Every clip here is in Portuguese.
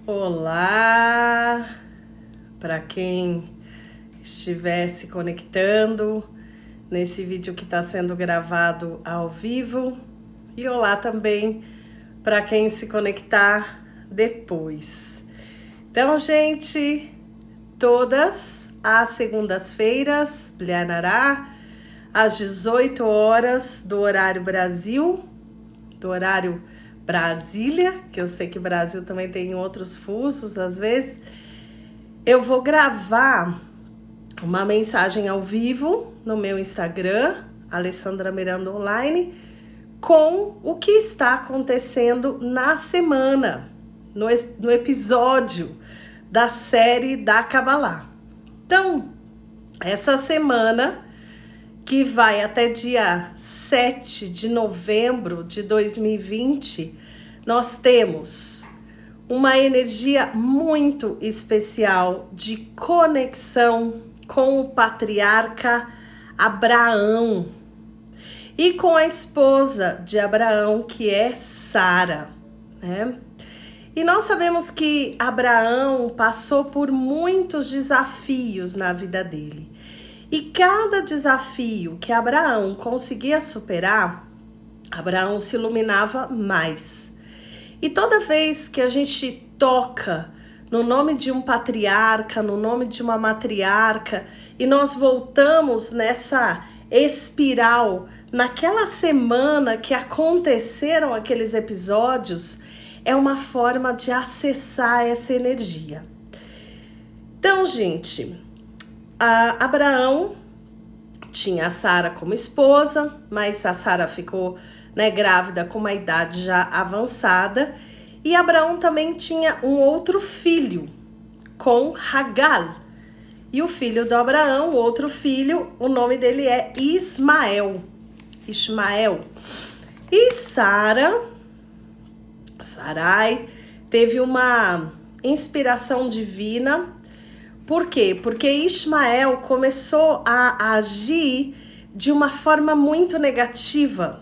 Olá, para quem estiver se conectando nesse vídeo que está sendo gravado ao vivo, e olá também para quem se conectar depois. Então, gente, todas as segundas-feiras, Blianará, às 18 horas do horário Brasil, do horário Brasília, que eu sei que Brasil também tem outros fusos às vezes, eu vou gravar uma mensagem ao vivo no meu Instagram, Alessandra Miranda Online, com o que está acontecendo na semana, no episódio da série da Kabbalah. Então, essa semana, que vai até dia 7 de novembro de 2020, nós temos uma energia muito especial de conexão com o patriarca Abraão e com a esposa de Abraão, que é Sara, né? E nós sabemos que Abraão passou por muitos desafios na vida dele. E cada desafio que Abraão conseguia superar, Abraão se iluminava mais. E toda vez que a gente toca no nome de um patriarca, no nome de uma matriarca, e nós voltamos nessa espiral, naquela semana que aconteceram aqueles episódios, é uma forma de acessar essa energia. Então, gente, Abraão tinha a Sara como esposa, mas a Sara ficou, grávida com uma idade já avançada. E Abraão também tinha um outro filho com Hagar. E o filho do Abraão, o outro filho, o nome dele é Ismael. E Sarai, teve uma inspiração divina. Por quê? Porque Ismael começou a agir de uma forma muito negativa.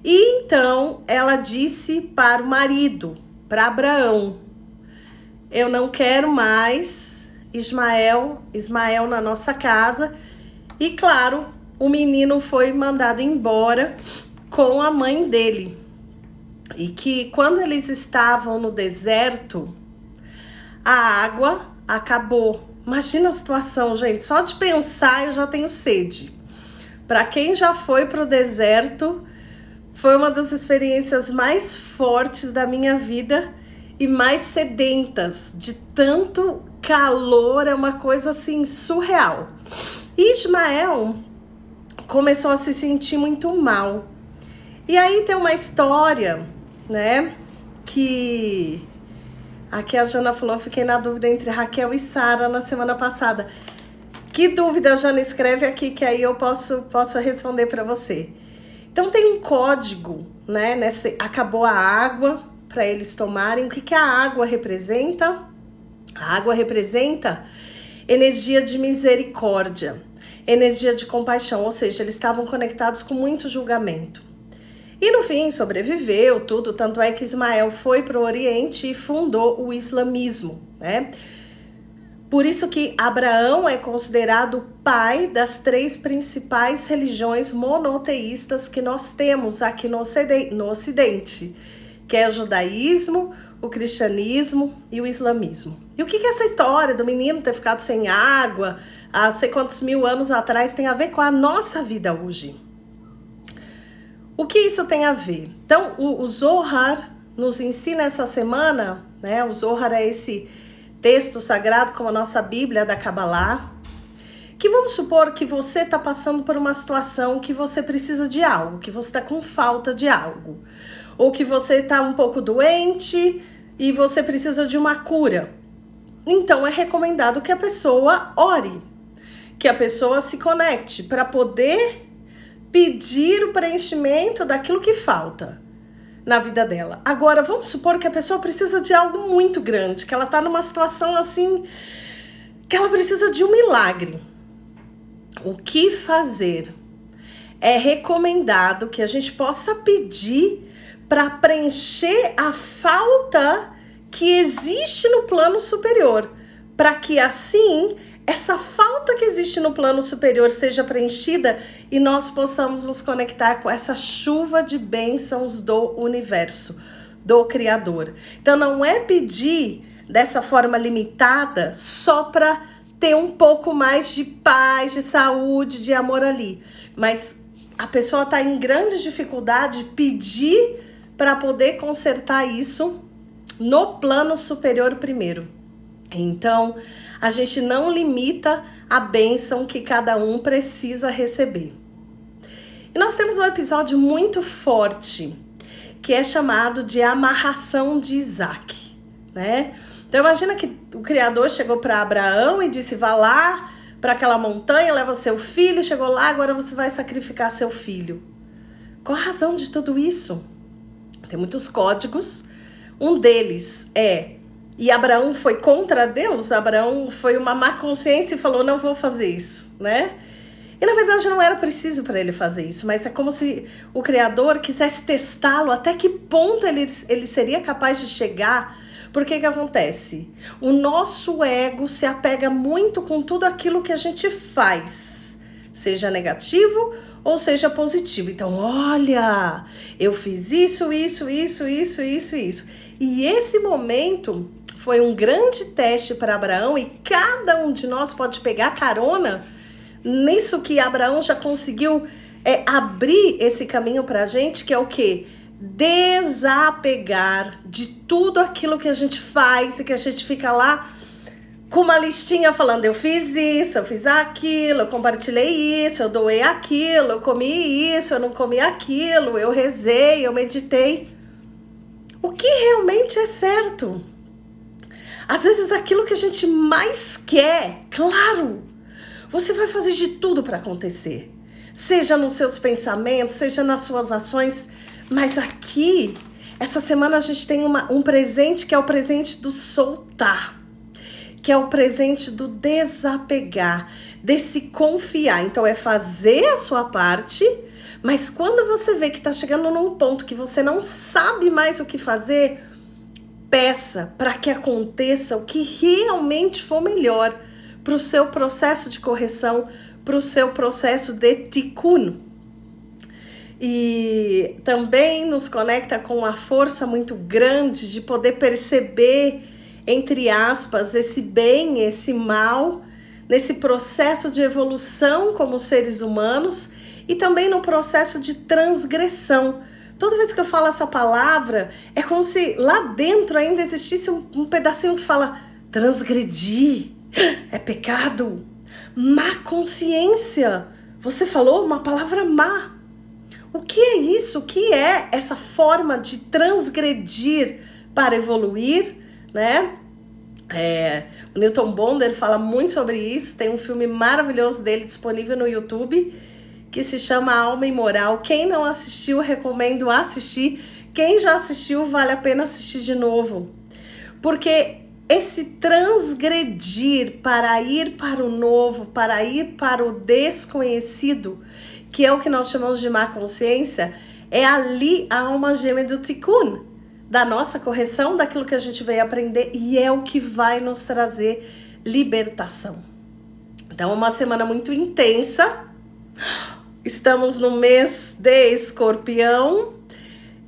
E então ela disse para o marido, para Abraão: eu não quero mais Ismael na nossa casa. E claro, o menino foi mandado embora com a mãe dele. E que quando eles estavam no deserto, a água acabou. Imagina a situação, gente. Só de pensar eu já tenho sede. Para quem já foi para o deserto, foi uma das experiências mais fortes da minha vida e mais sedentas. De tanto calor, é uma coisa assim surreal. E Ismael começou a se sentir muito mal. E aí tem uma história, que aqui a Jana falou, fiquei na dúvida entre Raquel e Sara na semana passada. Que dúvida, Jana? Escreve aqui que aí eu posso responder para você. Então tem um código, acabou a água para eles tomarem. O que a água representa? A água representa energia de misericórdia, energia de compaixão, ou seja, eles estavam conectados com muito julgamento. E no fim sobreviveu tudo, tanto é que Ismael foi para o Oriente e fundou o islamismo, Por isso que Abraão é considerado o pai das 3 principais religiões monoteístas que nós temos aqui no Ocidente, que é o judaísmo, o cristianismo e o islamismo. E o que essa história do menino ter ficado sem água há sei quantos mil anos atrás tem a ver com a nossa vida hoje? O que isso tem a ver? Então, o Zohar nos ensina essa semana, o Zohar é esse texto sagrado como a nossa Bíblia da Kabbalah, que vamos supor que você está passando por uma situação que você precisa de algo, que você está com falta de algo, ou que você está um pouco doente e você precisa de uma cura. Então é recomendado que a pessoa ore, que a pessoa se conecte para poder pedir o preenchimento daquilo que falta na vida dela. Agora, vamos supor que a pessoa precisa de algo muito grande, que ela está numa situação assim, que ela precisa de um milagre. O que fazer? É recomendado que a gente possa pedir para preencher a falta que existe no plano superior, para que assim essa falta que existe no plano superior seja preenchida e nós possamos nos conectar com essa chuva de bênçãos do universo, do Criador. Então não é pedir dessa forma limitada só para ter um pouco mais de paz, de saúde, de amor ali, mas a pessoa está em grande dificuldade, pedir para poder consertar isso no plano superior primeiro. Então, a gente não limita a bênção que cada um precisa receber. E nós temos um episódio muito forte, que é chamado de amarração de Isaac, né? Então, imagina que o Criador chegou para Abraão e disse, vá lá para aquela montanha, leva seu filho, chegou lá, agora você vai sacrificar seu filho. Qual a razão de tudo isso? Tem muitos códigos, um deles é, e Abraão foi contra Deus, Abraão foi uma má consciência e falou, não vou fazer isso, né? E na verdade não era preciso para ele fazer isso, mas é como se o Criador quisesse testá-lo, até que ponto ele seria capaz de chegar. Porque que acontece? O nosso ego se apega muito com tudo aquilo que a gente faz, seja negativo ou seja positivo. Então, olha, eu fiz isso. E esse momento foi um grande teste para Abraão e cada um de nós pode pegar carona nisso que Abraão já conseguiu abrir esse caminho para a gente, que é o quê? Desapegar de tudo aquilo que a gente faz e que a gente fica lá com uma listinha falando, eu fiz isso, eu fiz aquilo, eu compartilhei isso, eu doei aquilo, eu comi isso, eu não comi aquilo, eu rezei, eu meditei. O que realmente é certo? Às vezes aquilo que a gente mais quer, claro, você vai fazer de tudo para acontecer. Seja nos seus pensamentos, seja nas suas ações. Mas aqui, essa semana a gente tem um presente que é o presente do soltar. Que é o presente do desapegar, desse confiar. Então é fazer a sua parte, mas quando você vê que está chegando num ponto que você não sabe mais o que fazer, peça para que aconteça o que realmente for melhor para o seu processo de correção, para o seu processo de tikkun. E também nos conecta com uma força muito grande de poder perceber, entre aspas, esse bem, esse mal, nesse processo de evolução como seres humanos e também no processo de transgressão. Toda vez que eu falo essa palavra, é como se lá dentro ainda existisse um pedacinho que fala transgredir, é pecado, má consciência. Você falou uma palavra má. O que é isso? O que é essa forma de transgredir para evoluir, né? O Newton Bonder fala muito sobre isso, tem um filme maravilhoso dele disponível no YouTube, que se chama Alma Imoral. Quem não assistiu, recomendo assistir. Quem já assistiu, vale a pena assistir de novo. Porque esse transgredir para ir para o novo, para ir para o desconhecido, que é o que nós chamamos de má consciência, é ali a alma gêmea do tikkun, da nossa correção, daquilo que a gente veio aprender, e é o que vai nos trazer libertação. Então, uma semana muito intensa. Estamos no mês de Escorpião,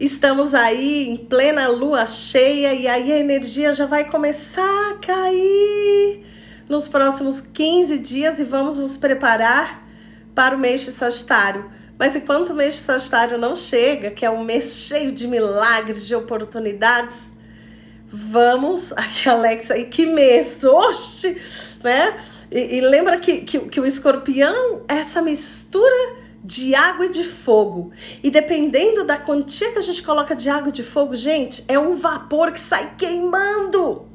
estamos aí em plena lua cheia e aí a energia já vai começar a cair nos próximos 15 dias e vamos nos preparar para o mês de Sagitário. Mas enquanto o mês de Sagitário não chega, que é um mês cheio de milagres, de oportunidades, vamos... Aqui, Alexa, e que mês? Oxe! Né? E lembra que o escorpião é essa mistura de água e de fogo. E dependendo da quantia que a gente coloca de água e de fogo, gente, é um vapor que sai queimando.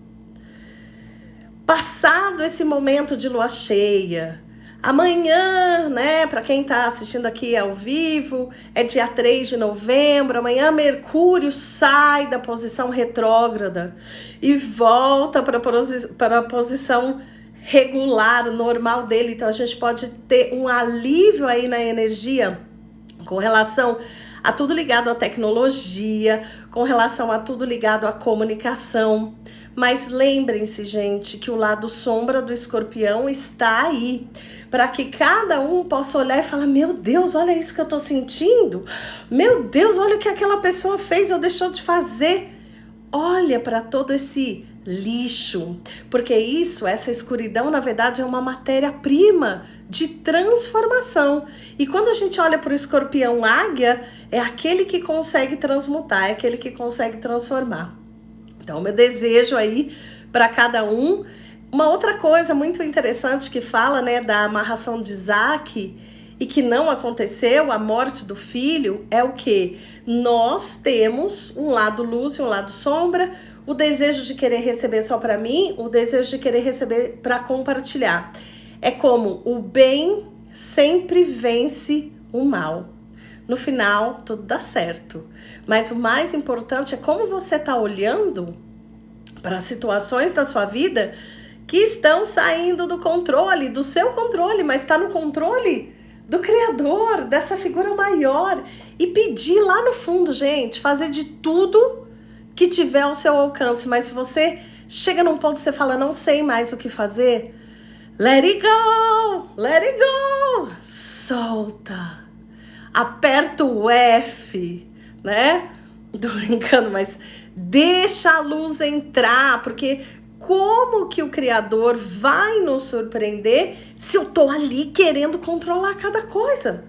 Passado esse momento de lua cheia, amanhã, né, para quem tá assistindo aqui ao vivo, é dia 3 de novembro, amanhã Mercúrio sai da posição retrógrada e volta para a posição regular, normal dele. Então a gente pode ter um alívio aí na energia com relação a tudo ligado à tecnologia, com relação a tudo ligado à comunicação. Mas lembrem-se, gente, que o lado sombra do escorpião está aí, para que cada um possa olhar e falar, meu Deus, olha isso que eu tô sentindo, meu Deus, olha o que aquela pessoa fez ou deixou de fazer. Olha para todo esse lixo, porque essa escuridão, na verdade, é uma matéria-prima de transformação. E quando a gente olha para o escorpião águia, é aquele que consegue transmutar, é aquele que consegue transformar. Então, meu desejo aí para cada um. Uma outra coisa muito interessante que fala, né, da amarração de Isaac e que não aconteceu, a morte do filho, é o que? Nós temos um lado luz e um lado sombra, o desejo de querer receber só para mim, o desejo de querer receber para compartilhar. É como o bem sempre vence o mal. No final, tudo dá certo. Mas o mais importante é como você está olhando para situações da sua vida que estão saindo do controle, do seu controle, mas está no controle do Criador, dessa figura maior. E pedir lá no fundo, gente, fazer de tudo que tiver ao seu alcance. Mas se você chega num ponto que você fala, não sei mais o que fazer, let it go, let it go, solta. Aperta o F, né? Tô brincando, mas deixa a luz entrar, porque como que o Criador vai nos surpreender se eu tô ali querendo controlar cada coisa?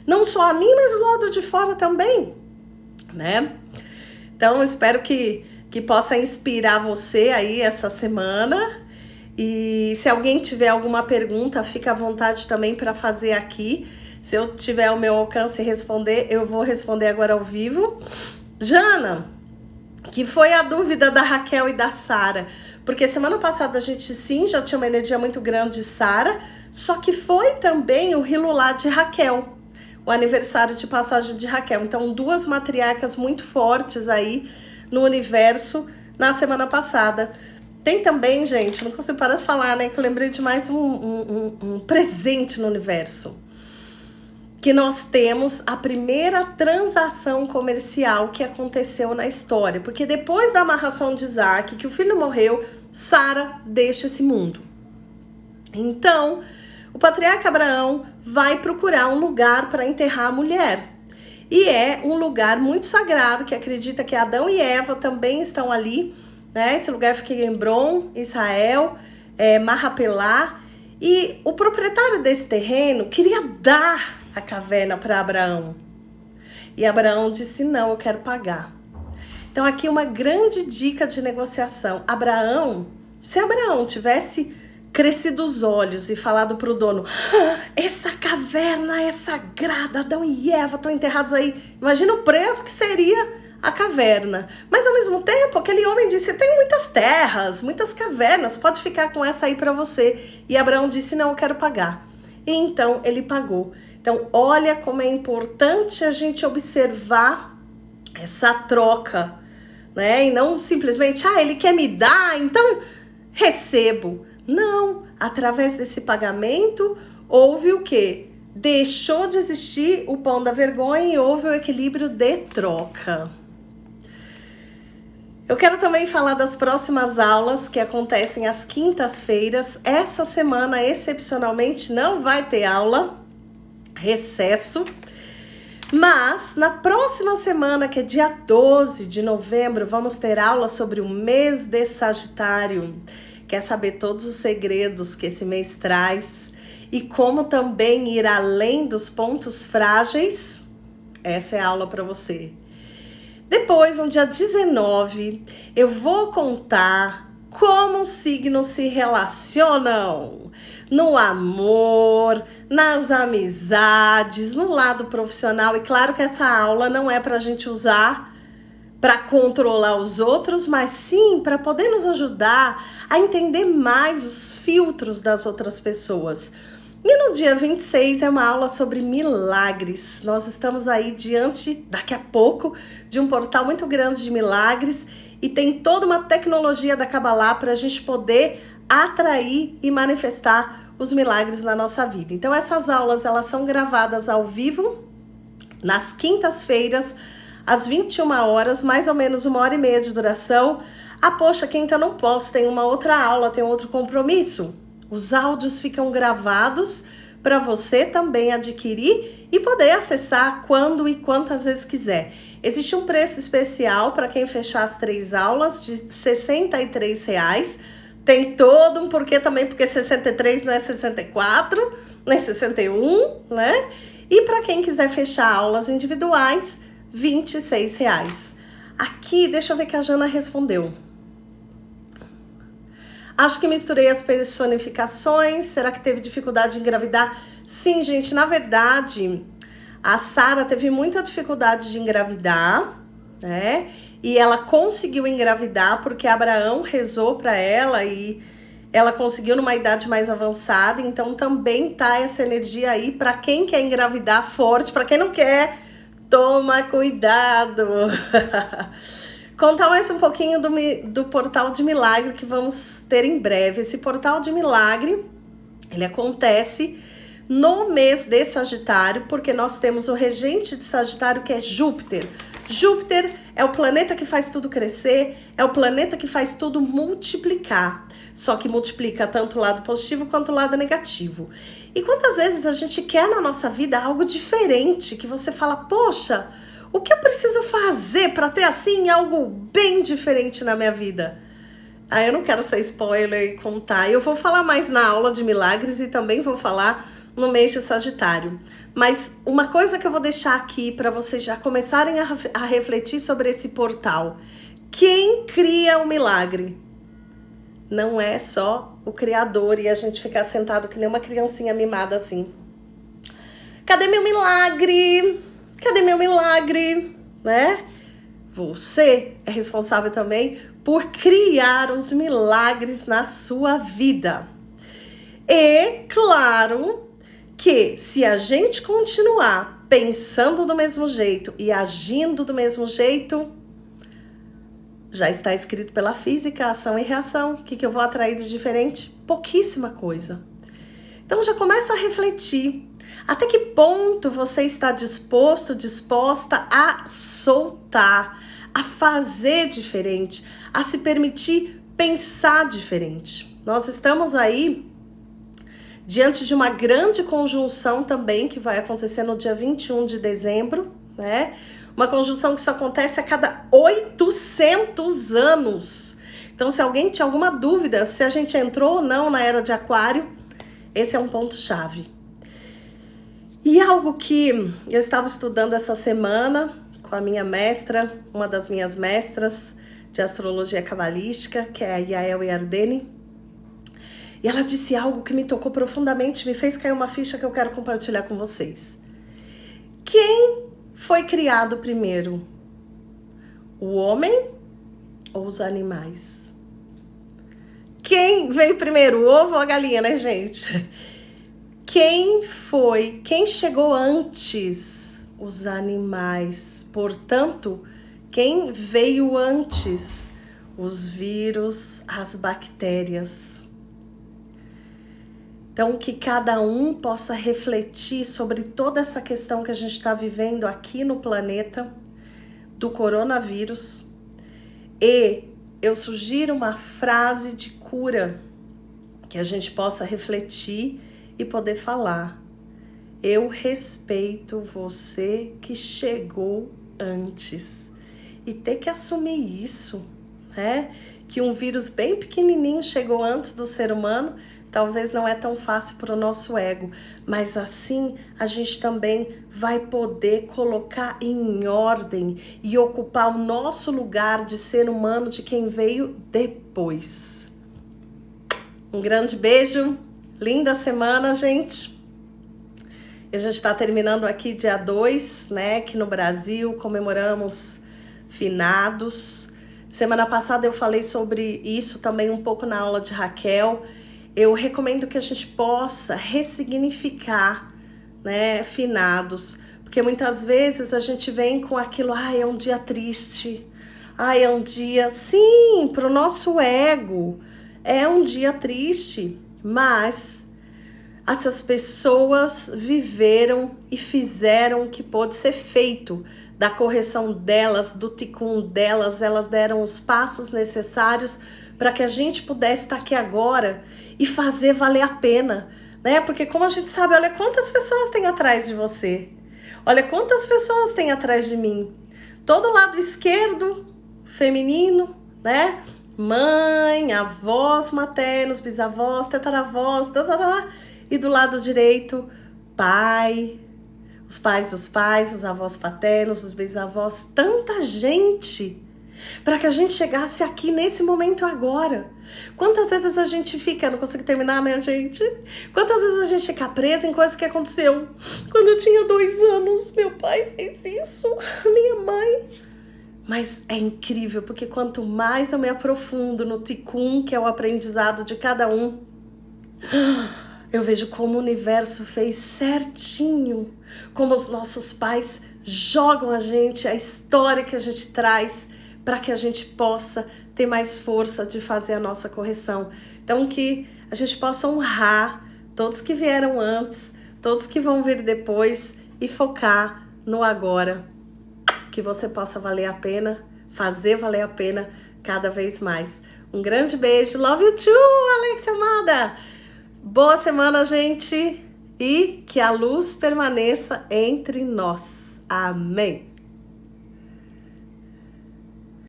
Não só a mim, mas do lado de fora também, né? Então, eu espero que possa inspirar você aí essa semana. E se alguém tiver alguma pergunta, fica à vontade também para fazer aqui. Se eu tiver ao meu alcance responder, eu vou responder agora ao vivo. Jana, que foi a dúvida da Raquel e da Sara? Porque semana passada a gente sim já tinha uma energia muito grande de Sara, só que foi também o Hilulá de Raquel, o aniversário de passagem de Raquel. Então, duas matriarcas muito fortes aí no universo na semana passada. Tem também, gente, não consigo parar de falar, né? Que eu lembrei de mais um presente no universo. Que nós temos a primeira transação comercial que aconteceu na história. Porque depois da amarração de Isaac, que o filho morreu, Sara deixa esse mundo. Então, o patriarca Abraão vai procurar um lugar para enterrar a mulher. E é um lugar muito sagrado, que acredita que Adão e Eva também estão ali, né? Esse lugar fica em Hebron, Israel, Marrapelá. E o proprietário desse terreno queria dar a caverna para Abraão. E Abraão disse, não, eu quero pagar. Então aqui uma grande dica de negociação. Se Abraão tivesse crescido os olhos e falado para o dono, essa caverna é sagrada, Adão e Eva estão enterrados aí. Imagina o preço que seria a caverna. Mas ao mesmo tempo, aquele homem disse, tem muitas terras, muitas cavernas, pode ficar com essa aí para você. E Abraão disse, não, eu quero pagar. E então ele pagou. Então, olha como é importante a gente observar essa troca, né? E não simplesmente, ele quer me dar, então recebo. Não, através desse pagamento, houve o quê? Deixou de existir o pão da vergonha e houve o equilíbrio de troca. Eu quero também falar das próximas aulas que acontecem às quintas-feiras. Essa semana, excepcionalmente, não vai ter aula. Recesso, mas na próxima semana, que é dia 12 de novembro, vamos ter aula sobre o mês de Sagitário. Quer saber todos os segredos que esse mês traz e como também ir além dos pontos frágeis? Essa é a aula para você. Depois, no dia 19, eu vou contar como os signos se relacionam no amor, nas amizades, no lado profissional. E claro que essa aula não é para a gente usar para controlar os outros, mas sim para poder nos ajudar a entender mais os filtros das outras pessoas. E no dia 26 é uma aula sobre milagres. Nós estamos aí daqui a pouco, de um portal muito grande de milagres e tem toda uma tecnologia da Kabbalah para a gente poder atrair e manifestar os milagres na nossa vida. Então essas aulas, elas são gravadas ao vivo Nas quintas-feiras, às 21 horas, mais ou menos 1h30 de duração. Ah, poxa, quinta eu não posso, tem uma outra aula, tem outro compromisso. Os áudios ficam gravados para você também adquirir e poder acessar quando e quantas vezes quiser. Existe um preço especial para quem fechar as 3 aulas de R$ 63. Tem todo um porquê também, porque 63 não é 64, não é 61, né? E para quem quiser fechar aulas individuais, R$ 26. Aqui, deixa eu ver que a Jana respondeu. Acho que misturei as personificações. Será que teve dificuldade em engravidar? Sim, gente, na verdade, a Sara teve muita dificuldade de engravidar, né? E ela conseguiu engravidar porque Abraão rezou para ela e ela conseguiu numa idade mais avançada. Então também tá essa energia aí para quem quer engravidar forte, para quem não quer, toma cuidado. Contar mais um pouquinho do portal de milagre que vamos ter em breve. Esse portal de milagre, ele acontece no mês de Sagitário, porque nós temos o regente de Sagitário, que é Júpiter. Júpiter é o planeta que faz tudo crescer, é o planeta que faz tudo multiplicar. Só que multiplica tanto o lado positivo quanto o lado negativo. E quantas vezes a gente quer na nossa vida algo diferente, que você fala, poxa, o que eu preciso fazer para ter assim algo bem diferente na minha vida? Ah, eu não quero ser spoiler e contar. Eu vou falar mais na aula de milagres e também vou falar no mês de Sagitário. Mas uma coisa que eu vou deixar aqui para vocês já começarem a refletir sobre esse portal. Quem cria o milagre? Não é só o Criador e a gente ficar sentado que nem uma criancinha mimada assim. Cadê meu milagre? Cadê meu milagre? Né? Você é responsável também por criar os milagres na sua vida. E, claro, que se a gente continuar pensando do mesmo jeito e agindo do mesmo jeito, já está escrito pela física, ação e reação. O que eu vou atrair de diferente? Pouquíssima coisa. Então já começa a refletir. Até que ponto você está disposto, disposta a soltar, a fazer diferente, a se permitir pensar diferente? Nós estamos aí diante de uma grande conjunção também que vai acontecer no dia 21 de dezembro, né? Uma conjunção que só acontece a cada 800 anos. Então, se alguém tinha alguma dúvida se a gente entrou ou não na era de Aquário, esse é um ponto-chave. E algo que eu estava estudando essa semana com a minha mestra, uma das minhas mestras de astrologia cabalística, que é a Yael Yardeni, e ela disse algo que me tocou profundamente, me fez cair uma ficha que eu quero compartilhar com vocês. Quem foi criado primeiro? O homem ou os animais? Quem veio primeiro, o ovo ou a galinha, né, gente? Quem chegou antes? Os animais. Portanto, quem veio antes? Os vírus, as bactérias. Então, que cada um possa refletir sobre toda essa questão que a gente está vivendo aqui no planeta, do coronavírus. E eu sugiro uma frase de cura, que a gente possa refletir e poder falar. Eu respeito você que chegou antes. E ter que assumir isso, né? Que um vírus bem pequenininho chegou antes do ser humano, talvez não é tão fácil para o nosso ego, mas assim a gente também vai poder colocar em ordem e ocupar o nosso lugar de ser humano de quem veio depois. Um grande beijo, linda semana, gente. A gente está terminando aqui dia 2, né, que no Brasil comemoramos finados. Semana passada eu falei sobre isso também um pouco na aula de Raquel. Eu recomendo que a gente possa ressignificar, né, finados, porque muitas vezes a gente vem com aquilo, é um dia triste, é um dia, sim, para o nosso ego, é um dia triste, mas essas pessoas viveram e fizeram o que pôde ser feito da correção delas, do tikkun delas. Elas deram os passos necessários para que a gente pudesse estar aqui agora e fazer valer a pena, né? Porque como a gente sabe, olha quantas pessoas tem atrás de você, olha quantas pessoas tem atrás de mim. Todo lado esquerdo, feminino, né? Mãe, avós maternos, bisavós, tataravós, e do lado direito, pai, os pais dos pais, os avós paternos, os bisavós, tanta gente para que a gente chegasse aqui nesse momento agora. Quantas vezes a gente fica, não consigo terminar, né, gente? Quantas vezes a gente fica presa em coisas que aconteceu quando eu tinha 2 anos, meu pai fez isso, minha mãe. Mas é incrível, porque quanto mais eu me aprofundo no tikkun, que é o aprendizado de cada um, eu vejo como o universo fez certinho, como os nossos pais jogam a gente, a história que a gente traz, para que a gente possa ter mais força de fazer a nossa correção. Então que a gente possa honrar todos que vieram antes, todos que vão vir depois e focar no agora. Que você possa valer a pena, fazer valer a pena cada vez mais. Um grande beijo. Love you too, Alexia amada. Boa semana, gente. E que a luz permaneça entre nós. Amém.